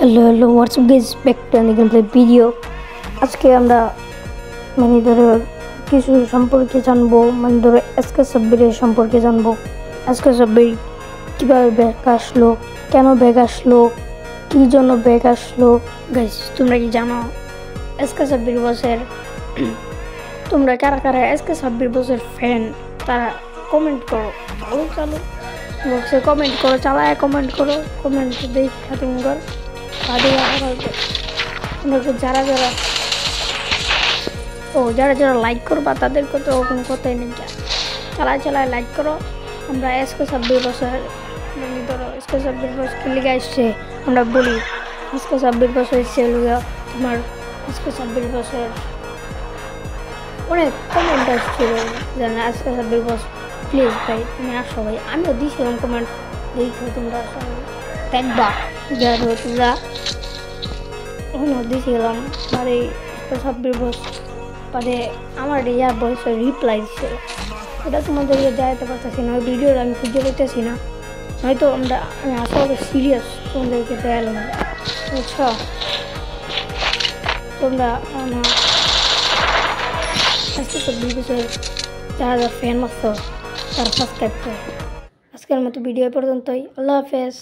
Hello WhatsApp guys, back to another video. আজকে আমরা ধরো কিছু সম্পর্কে জানবো, ধরো এসকে সাব্বিরের সম্পর্কে জানবো। এসকে সাব্বির কীভাবে ব্যাক আসলো, কেন ব্যাক আসলো, কী জন্য ব্যাক আসলো। গাইস, তোমরা কি জানো এসকে সাব্বির বসের তোমরা কারা কারা এসকে সাব্বির বসের ফ্যান তারা কমেন্ট করো। চালু বক্সে কমেন্ট করো, চালায় কমেন্ট করো, কমেন্ট দেখে তোমরা যারা যারা লাইক করবা তাদেরকে তো কোনো কথাই নেই, চালায় লাইক করো। আমরা এসকে সাব্বির বছর ধরো এসকে সাব্বির বছর লিগে আসছে, আমরা বলি এসকে সাব্বির বছর এসছে তোমার এসকে সাব্বির বছর অনেক কমেন্ট আসছিল যেন এসকে সাব্বির বছর প্লিজ ভাই তুমি আসো ভাই। আমিও দিয়েছিলাম কমেন্ট, দেখো তোমরা দেখবা তোমরা দিয়েছিলাম মানে সাব্বির বস মানে আমার ইয়ার বয়সের রিপ্লাই দিচ্ছিল, ওটা তোমাদেরকে দেখাতে পারতেছি না, ওই ভিডিওটা আমি খুঁজে পেতেছি না, হয়তো আমি আসলে সিরিয়াস তোমাদেরকে দেখালাম, বুঝছ? তোমরা আমার যারা ফ্যান আছো তারা সাবস্ক্রাইব করো। আজকের মতো ভিডিও পর্যন্তই, আল্লাহ হাফেজ।